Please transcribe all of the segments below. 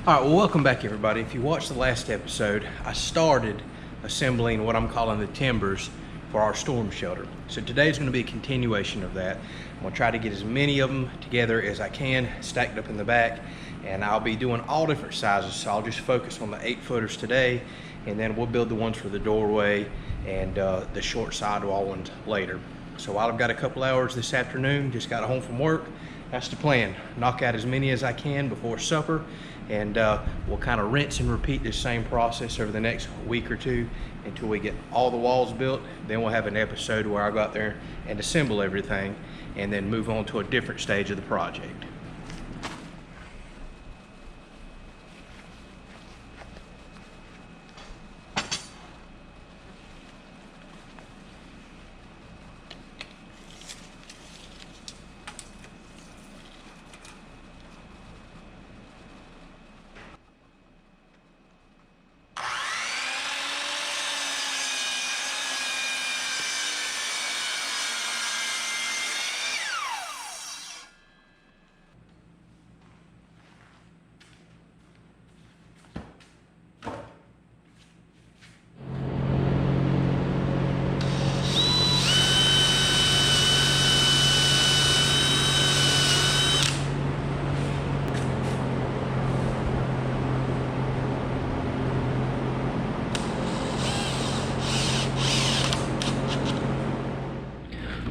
All right, well, welcome back, everybody. If you watched the last episode, I started assembling what I'm calling the timbers for our storm shelter. So today's going to be a continuation of that. I'm going to try to get as many of them together as I can, stacked up in the back, and I'll be doing all different sizes. So I'll just focus on the 8-footers today, and then we'll build the ones for the doorway and the short sidewall ones later. So while I've got a couple hours this afternoon, just got home from work, that's the plan. Knock out as many as I can before supper, and we'll kind of rinse and repeat this same process over the next week or two until we get all the walls built. Then we'll have an episode where I go out there and assemble everything and then move on to a different stage of the project.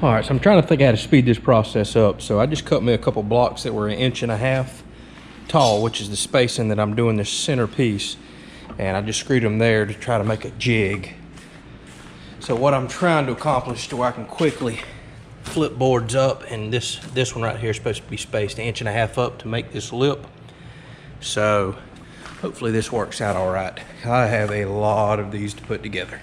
All right, so I'm trying to think how to speed this process up. So I just cut me a couple blocks that were 1.5 inches tall, which is the spacing that I'm doing this center piece. And I just screwed them there to try to make a jig. So what I'm trying to accomplish to where I can quickly flip boards up, and this one right here is supposed to be spaced 1.5 inches up to make this lip. So hopefully this works out all right. I have a lot of these to put together.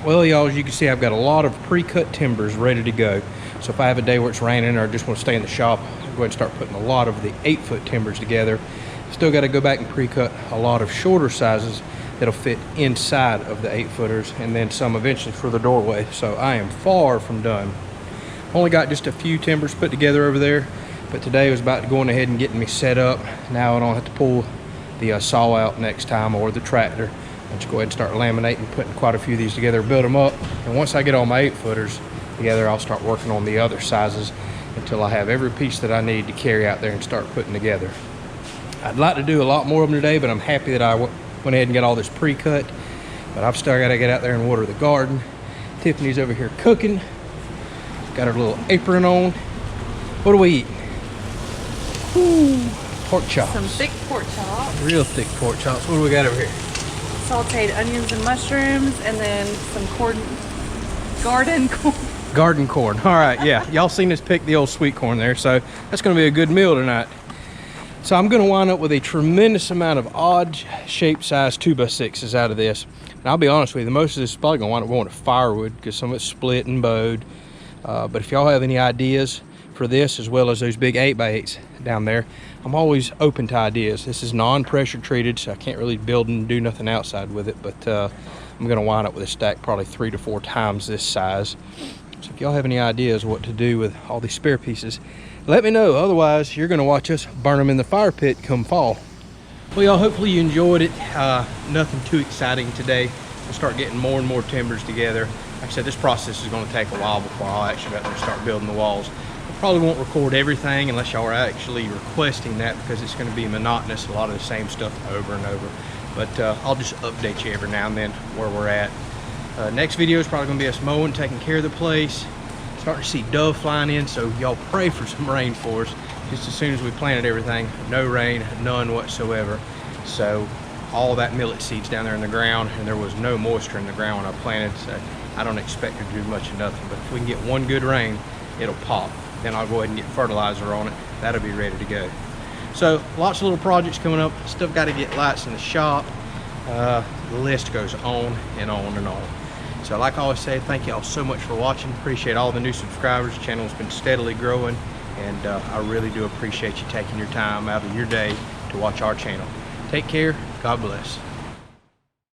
Well, y'all, as you can see, I've got a lot of pre-cut timbers ready to go. So if I have a day where it's raining or I just want to stay in the shop, I'll go ahead and start putting a lot of the 8-foot timbers together. Still got to go back and pre-cut a lot of shorter sizes that'll fit inside of the 8-footers, and then some eventually for the doorway. So I am far from done. Only got just a few timbers put together over there, but today was about going ahead and getting me set up. Now I don't have to pull the saw out next time, or the tractor. I'll just go ahead and start laminating, putting quite a few of these together, build them up. And once I get all my 8-footers together, I'll start working on the other sizes until I have every piece that I need to carry out there and start putting together. I'd like to do a lot more of them today, but I'm happy that I went ahead and got all this pre-cut. But I've still got to get out there and water the garden. Tiffany's over here cooking. Got her little apron on. What do we eat? Ooh, pork chops. Some thick pork chops. Real thick pork chops. What do we got over here? Sauteed onions and mushrooms, and then some garden corn. Garden corn. All right, yeah. Y'all seen us pick the old sweet corn there, so that's going to be a good meal tonight. So I'm going to wind up with a tremendous amount of odd shaped size 2x6s out of this. And I'll be honest with you, most of this is probably going to wind up going to firewood because some of it's split and bowed. But if y'all have any ideas for this, as well as those big 8x8s down there, I'm always open to ideas. This is non-pressure treated, so I can't really build and do nothing outside with it, but I'm going to wind up with a stack probably 3 to 4 times this size. So if y'all have any ideas what to do with all these spare pieces, let me know. Otherwise, you're going to watch us burn them in the fire pit come fall. Well, y'all, hopefully you enjoyed it. Nothing too exciting today. We'll start getting more and more timbers together. Like I said, this process is going to take a while before I'll actually get there and start building the walls. I probably won't record everything unless y'all are actually requesting that, because it's going to be monotonous, a lot of the same stuff over and over. But I'll just update you every now and then where we're at. Next video is probably going to be us mowing, taking care of the place. Starting to see dove flying in, so y'all pray for some rain for us. Just as soon as we planted everything, no rain, none whatsoever. So all that millet seeds down there in the ground, and there was no moisture in the ground when I planted, so I don't expect it to do much of nothing. But if we can get one good rain, it'll pop. Then I'll go ahead and get fertilizer on it. That'll be ready to go. So lots of little projects coming up. Still got to get lights in the shop. The list goes on and on and on. So like I always say, thank y'all so much for watching. Appreciate all the new subscribers. The channel's been steadily growing, and I really do appreciate you taking your time out of your day to watch our channel. Take care. God bless.